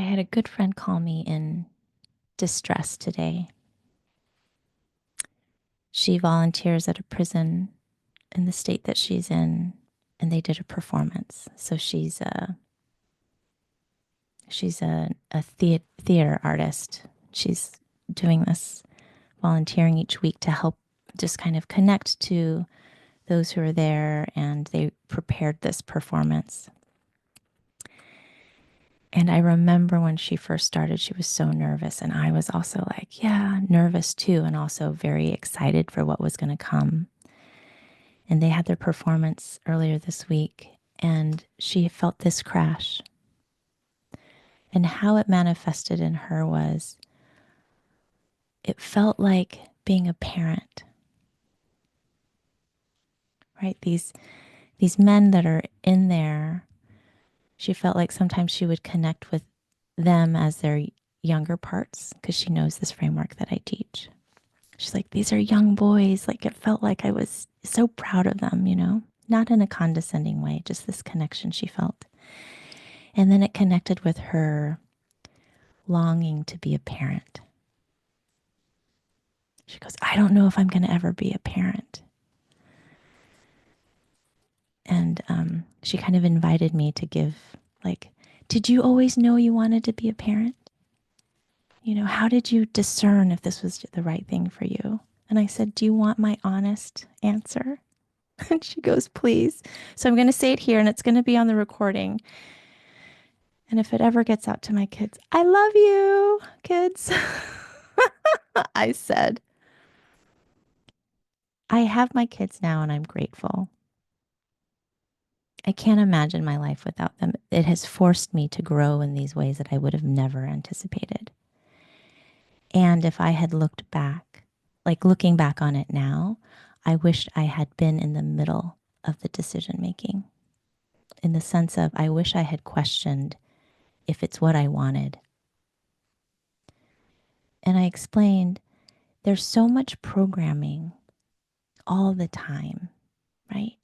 had a good friend call me in distress today. She volunteers at a prison in the state that she's in, and they did a performance. So she's a theater artist. She's doing this volunteering each week to help just kind of connect to those who are there, and they prepared this performance. And I remember when she first started, she was so nervous. And I was also like, yeah, nervous too, and also very excited for what was going to come. And they had their performance earlier this week, and she felt this crash. And how it manifested in her was it felt like being a parent, right? These men that are in there, she felt like sometimes she would connect with them as their younger parts because she knows this framework that I teach. She's like, these are young boys. Like, it felt like I was so proud of them, not in a condescending way, just this connection she felt. And then it connected with her longing to be a parent. She goes, I don't know if I'm going to ever be a parent. And she kind of invited me to give, like, did you always know you wanted to be a parent? How did you discern if this was the right thing for you? And I said, do you want my honest answer? And she goes, please. So I'm going to say it here, and it's going to be on the recording. And if it ever gets out to my kids, I love you, kids. I said, I have my kids now, and I'm grateful. I can't imagine my life without them. It has forced me to grow in these ways that I would have never anticipated. And if I had looked back, like looking back on it now, I wished I had been in the middle of the decision making, in the sense of I wish I had questioned if it's what I wanted. And I explained there's so much programming all the time, right?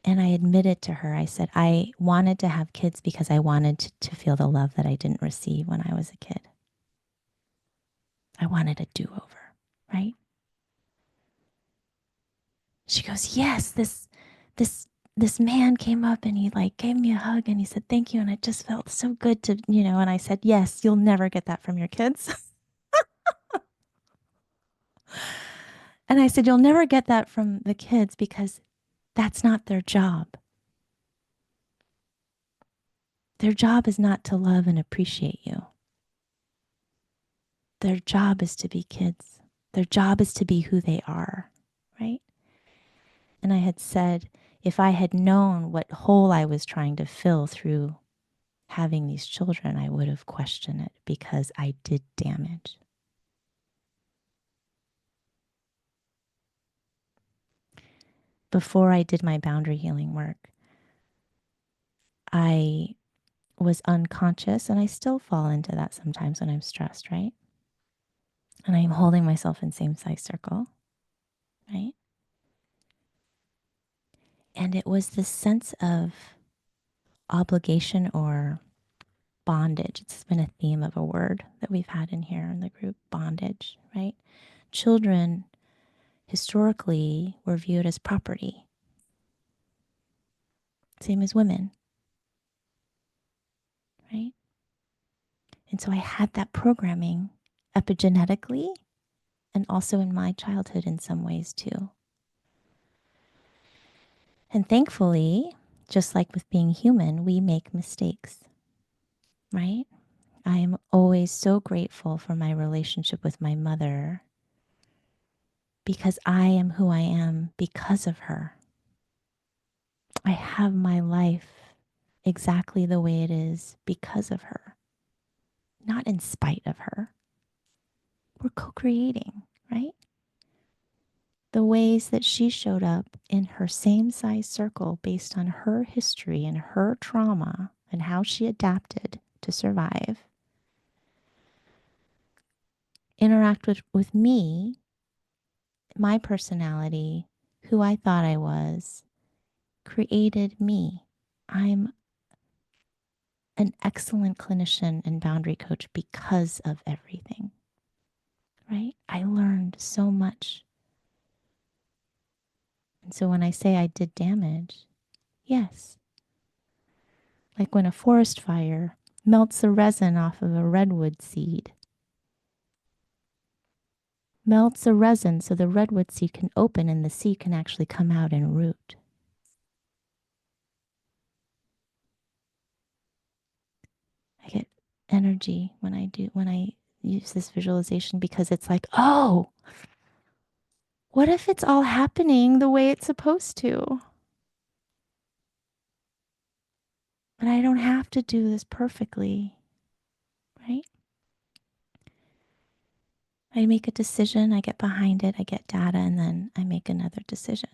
And I admitted to her, I said, I wanted to have kids because I wanted to feel the love that I didn't receive when I was a kid. I wanted a do-over, right? She goes, yes, this man came up and he like gave me a hug and he said, thank you. And it just felt so good to, and I said, yes, you'll never get that from your kids. And I said, you'll never get that from the kids because that's not their job. Their job is not to love and appreciate you. Their job is to be kids. Their job is to be who they are, right? And I had said, if I had known what hole I was trying to fill through having these children, I would have questioned it because I did damage. Before I did my boundary healing work, I was unconscious, and I still fall into that sometimes when I'm stressed, right? And I'm holding myself in same size circle, right? And it was this sense of obligation or bondage. It's been a theme of a word that we've had in here in the group, bondage, right? Children historically were viewed as property, same as women, right? And so I had that programming epigenetically and also in my childhood in some ways too. And thankfully, just like with being human, we make mistakes, right? I am always so grateful for my relationship with my mother because I am who I am because of her. I have my life exactly the way it is because of her, not in spite of her. We're co-creating, right? The ways that she showed up in her same size circle based on her history and her trauma and how she adapted to survive interact with me, my personality, who I thought I was, created me. I'm an excellent clinician and boundary coach because of everything, right? I learned so much. And so when I say I did damage, yes. Like when a forest fire melts the resin off of a redwood seed, melts the resin so the redwood seed can open and the seed can actually come out and root. I get energy when I use this visualization because it's like, oh, what if it's all happening the way it's supposed to? But I don't have to do this perfectly, right? I make a decision, I get behind it, I get data, and then I make another decision.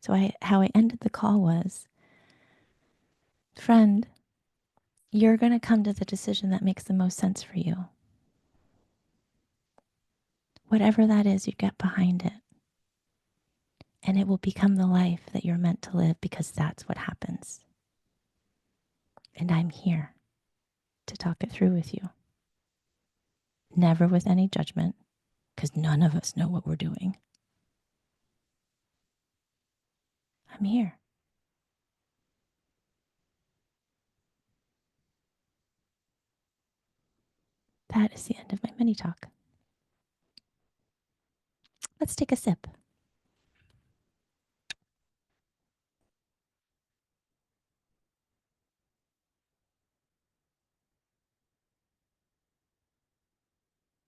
So how I ended the call was, friend, you're going to come to the decision that makes the most sense for you. Whatever that is, you get behind it. And it will become the life that you're meant to live because that's what happens. And I'm here to talk it through with you. Never with any judgment, because none of us know what we're doing. I'm here. That is the end of my mini talk. Let's take a sip.